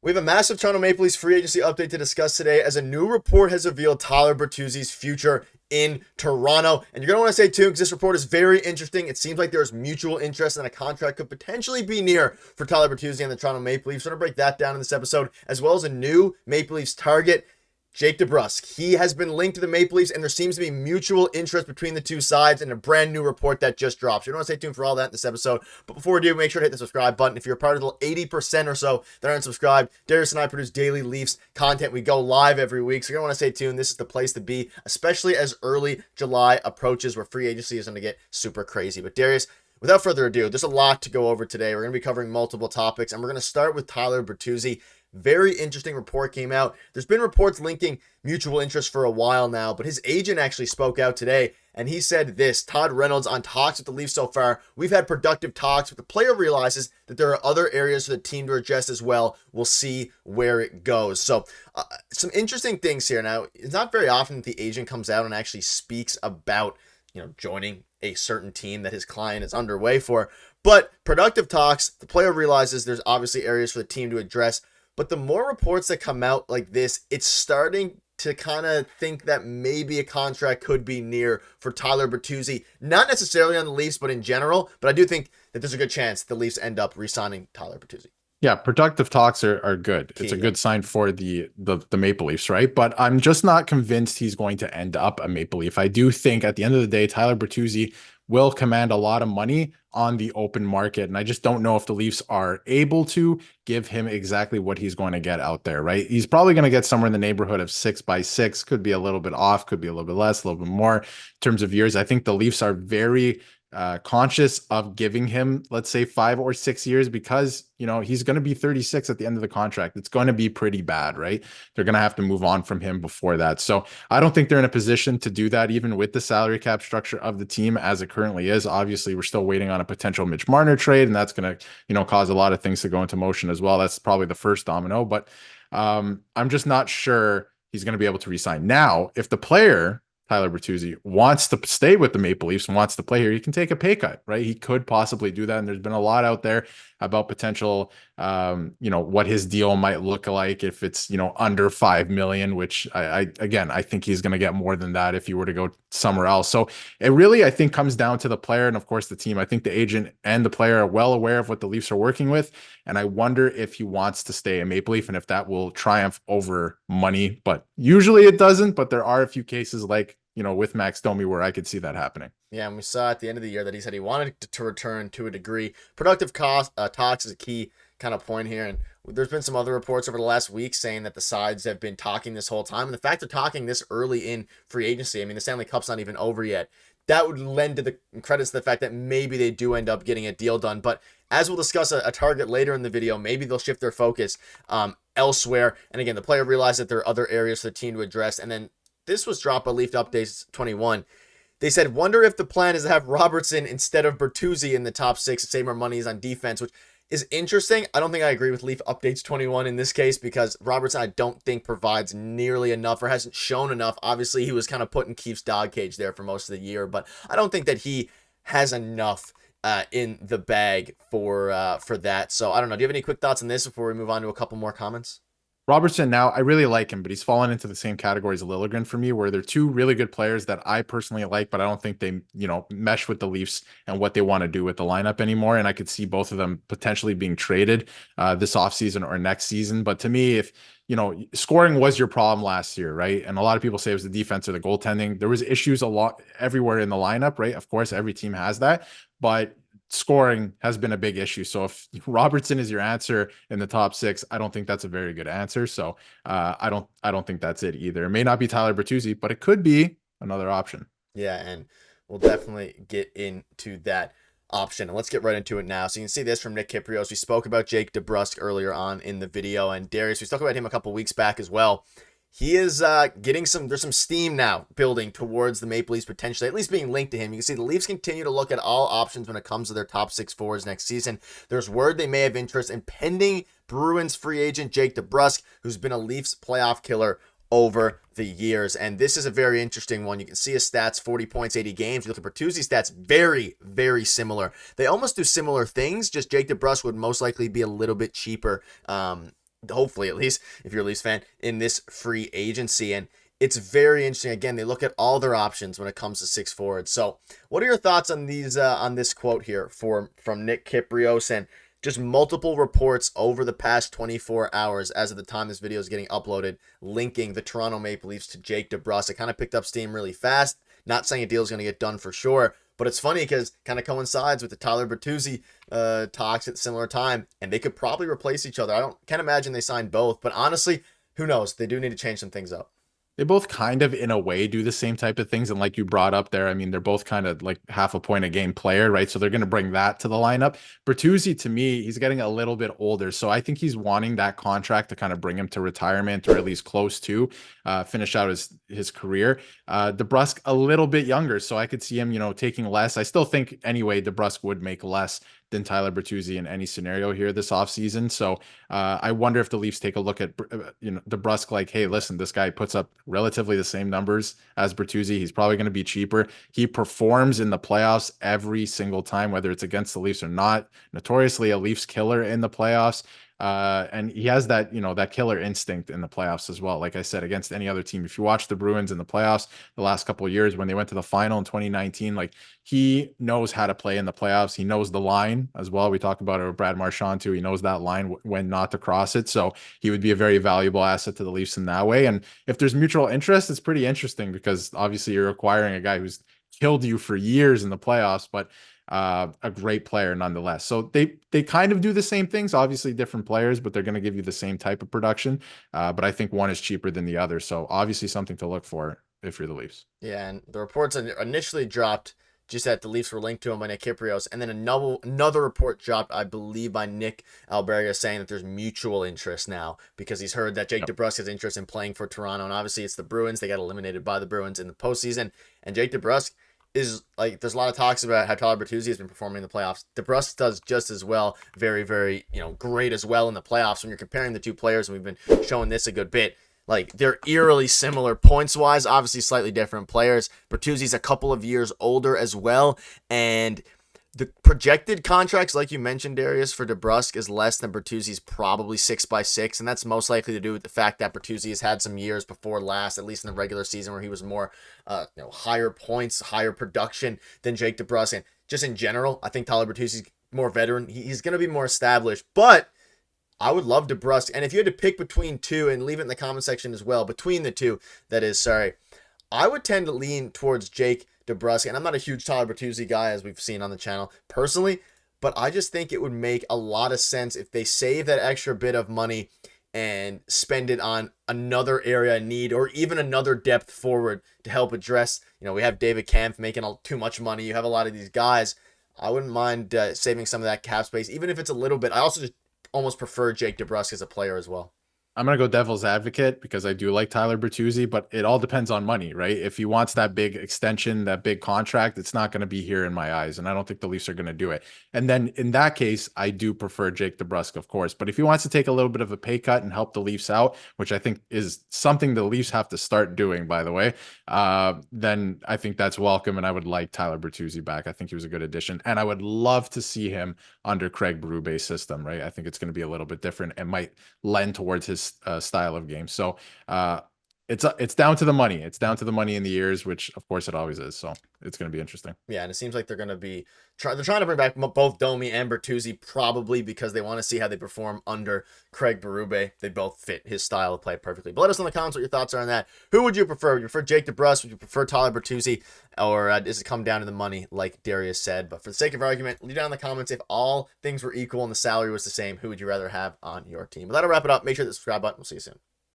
We have a massive Toronto Maple Leafs free agency update to discuss today as a new report has revealed Tyler Bertuzzi's future in Toronto. And you're going to want to stay tuned because this report is very interesting. It seems like there's mutual interest and a contract could potentially be near for Tyler Bertuzzi and the Toronto Maple Leafs. So I'm going to break that down in this episode, as well as a new Maple Leafs target, Jake DeBrusk. He has been linked to the Maple Leafs, and there seems to be mutual interest between the two sides in a brand new report that just dropped. So you don't want to stay tuned for all that in this episode. But before we do, make sure to hit the subscribe button. If you're a part of the 80% or so that aren't subscribed, Darius and I produce daily Leafs content. We go live every week, so you're going to want to stay tuned. This is the place to be, especially as early July approaches where free agency is going to get super crazy. But Darius, without further ado, there's a lot to go over today. We're going to be covering multiple topics, and we're going to start with Tyler Bertuzzi. Very interesting report came out. There's been reports linking mutual interest for a while now, but his agent actually spoke out today, and he said this: Todd Reynolds on talks with the Leafs so far. We've had productive talks, but the player realizes that there are other areas for the team to address as well. We'll see where it goes. So some interesting things here. Now, it's not very often that the agent comes out and actually speaks about, joining a certain team that his client is underway for, but productive talks, the player realizes there's obviously areas for the team to address. But the more reports that come out like this, it's starting to kind of think that maybe a contract could be near for Tyler Bertuzzi. Not necessarily on the Leafs, but in general. But I do think that there's a good chance the Leafs end up re-signing Tyler Bertuzzi. Yeah, productive talks are good. It's a good sign for the Maple Leafs, right? But I'm just not convinced he's going to end up a Maple Leaf. I do think at the end of the day, Tyler Bertuzzi will command a lot of money on the open market. And I just don't know if the Leafs are able to give him exactly what he's going to get out there, right? He's probably going to get somewhere in the neighborhood of 6x6, could be a little bit off, could be a little bit less, a little bit more in terms of years. I think the Leafs are very conscious of giving him, let's say, 5 or 6 years, because he's going to be 36 at the end of the contract. It's going to be pretty bad, right? They're going to have to move on from him before that. So I don't think they're in a position to do that, even with the salary cap structure of the team as it currently is. Obviously, we're still waiting on a potential Mitch Marner trade, and that's going to cause a lot of things to go into motion as well. That's probably the first domino, but I'm just not sure he's going to be able to resign. Now, if the player, Tyler Bertuzzi, wants to stay with the Maple Leafs and wants to play here, he can take a pay cut, right? He could possibly do that. And there's been a lot out there about potential, what his deal might look like if it's, under 5 million, which I think he's going to get more than that if he were to go somewhere else. So it really, I think, comes down to the player and of course the team. I think the agent and the player are well aware of what the Leafs are working with. And I wonder if he wants to stay a Maple Leaf and if that will triumph over money, but usually it doesn't. But there are a few cases like, with Max Domi where I could see that happening. Yeah, and we saw at the end of the year that he said he wanted to return to a degree. Productive talks is a key kind of point here. And there's been some other reports over the last week saying that the sides have been talking this whole time. And the fact they're talking this early in free agency, I mean, the Stanley Cup's not even over yet. That would lend to the credits to the fact that maybe they do end up getting a deal done. But as we'll discuss a target later in the video, maybe they'll shift their focus elsewhere. And again, the player realized that there are other areas for the team to address. And then this was dropped by Leaf Updates 21. They said, wonder if the plan is to have Robertson instead of Bertuzzi in the top 6 to save more money on defense, which is interesting. I don't think I agree with Leaf Updates 21 in this case because Robertson, I don't think, provides nearly enough or hasn't shown enough. Obviously, he was kind of put in Keefe's dog cage there for most of the year, but I don't think that he has enough in the bag for that. So I don't know. Do you have any quick thoughts on this before we move on to a couple more comments? Robertson, now, I really like him, but he's fallen into the same category as Liljegren for me, where they're two really good players that I personally like, but I don't think they, mesh with the Leafs and what they want to do with the lineup anymore. And I could see both of them potentially being traded this offseason or next season. But to me, if, scoring was your problem last year, right? And a lot of people say it was the defense or the goaltending. There was issues a lot everywhere in the lineup, right? Of course, every team has that, but scoring has been a big issue. So if Robertson is your answer in the top 6, I don't think that's a very good answer. So I don't think that's it either. It may not be Tyler Bertuzzi, but it could be another option. Yeah, and we'll definitely get into that option. And let's get right into it now. So you can see this from Nick Kyprios. We spoke about Jake DeBrusk earlier on in the video, and Darius, we spoke about him a couple weeks back as well. He is getting there's some steam now building towards the Maple Leafs potentially, at least being linked to him. You can see the Leafs continue to look at all options when it comes to their top 6 forwards next season. There's word they may have interest in pending Bruins free agent Jake DeBrusk, who's been a Leafs playoff killer over the years. And this is a very interesting one. You can see his stats, 40 points, 80 games. You look at Bertuzzi's stats, very, very similar. They almost do similar things, just Jake DeBrusk would most likely be a little bit cheaper hopefully at least if you're a Leafs fan, in this free agency. And it's very interesting. Again, they look at all their options when it comes to six forwards. So what are your thoughts on these on this quote here from Nick Kyprios, and just multiple reports over the past 24 hours as of the time this video is getting uploaded, linking the Toronto Maple Leafs to Jake DeBrusk? It kind of picked up steam really fast. Not saying a deal is going to get done for sure, but it's funny because kind of coincides with the Tyler Bertuzzi talks at a similar time, and they could probably replace each other. Can't imagine they signed both, but honestly, who knows? They do need to change some things up. They both kind of, in a way, do the same type of things. And like you brought up there, I mean, they're both kind of like half a point a game player, right? So they're going to bring that to the lineup. Bertuzzi, to me, he's getting a little bit older. So I think he's wanting that contract to kind of bring him to retirement, or at least close to finish out his career. DeBrusk, a little bit younger. So I could see him, taking less. I still think, anyway, DeBrusk would make less than Tyler Bertuzzi in any scenario here this offseason. So I wonder if the Leafs take a look at DeBrusk, like, hey, listen, this guy puts up relatively the same numbers as Bertuzzi. He's probably going to be cheaper. He performs in the playoffs every single time, whether it's against the Leafs or not. Notoriously a Leafs killer in the playoffs. And he has that, that killer instinct in the playoffs as well. Like I said, against any other team, if you watch the Bruins in the playoffs the last couple of years when they went to the final in 2019, like, he knows how to play in the playoffs. He knows the line as well. We talked about it with Brad Marchand too. He knows that line when not to cross it. So he would be a very valuable asset to the Leafs in that way. And if there's mutual interest, it's pretty interesting because obviously you're acquiring a guy who's killed you for years in the playoffs, but a great player nonetheless. So they kind of do the same things, obviously different players, but they're going to give you the same type of production. But I think one is cheaper than the other. So obviously something to look for if you're the Leafs. Yeah, and the reports initially dropped just that the Leafs were linked to him by Nick Kyprios, and then another report dropped, I believe, by Nick Alberga, saying that there's mutual interest now because he's heard that Jake DeBrusk has interest in playing for Toronto, and obviously it's the Bruins. They got eliminated by the Bruins in the postseason, and Jake DeBrusk is, like, there's a lot of talks about how Tyler Bertuzzi has been performing in the playoffs. DeBrusk does just as well, very, very, great as well in the playoffs. When you're comparing the two players, and we've been showing this a good bit, like, they're eerily similar points-wise, obviously slightly different players. Bertuzzi's a couple of years older as well, and the projected contracts, like you mentioned, Darius, for DeBrusk is less than Bertuzzi's, probably 6x6, and that's most likely to do with the fact that Bertuzzi has had some years before last, at least in the regular season, where he was more, higher points, higher production than Jake DeBrusk. And just in general, I think Tyler Bertuzzi's more veteran. He's going to be more established, but I would love DeBrusk. And if you had to pick between two, and leave it in the comment section as well, between the two, I would tend to lean towards Jake DeBrusk. And I'm not a huge Tyler Bertuzzi guy, as we've seen on the channel personally, but I just think it would make a lot of sense if they save that extra bit of money and spend it on another area in need, or even another depth forward to help address, we have David Kampf making too much money. You have a lot of these guys. I wouldn't mind saving some of that cap space, even if it's a little bit. I also just almost prefer Jake DeBrusk as a player as well. I'm going to go devil's advocate because I do like Tyler Bertuzzi, but it all depends on money, right? If he wants that big extension, that big contract, it's not going to be here in my eyes. And I don't think the Leafs are going to do it. And then in that case, I do prefer Jake DeBrusk, of course. But if he wants to take a little bit of a pay cut and help the Leafs out, which I think is something the Leafs have to start doing, by the way, then I think that's welcome. And I would like Tyler Bertuzzi back. I think he was a good addition. And I would love to see him under Craig Berube's system, right? I think it's going to be a little bit different and might lend towards his style of game. So it's down to the money. It's down to the money in the years, which of course it always is. So it's going to be interesting. Yeah, and it seems like they're going to be they're trying to bring back both Domi and Bertuzzi, probably because they want to see how they perform under Craig Berube. They both fit his style of play perfectly. But let us know in the comments what your thoughts are on that. Who would you prefer? Would you prefer Jake DeBrusk? Would you prefer Tyler Bertuzzi? Or does it come down to the money, like Darius said? But for the sake of argument, leave down in the comments, if all things were equal and the salary was the same, who would you rather have on your team? But that'll wrap it up. Make sure to hit the subscribe button. We'll see you soon.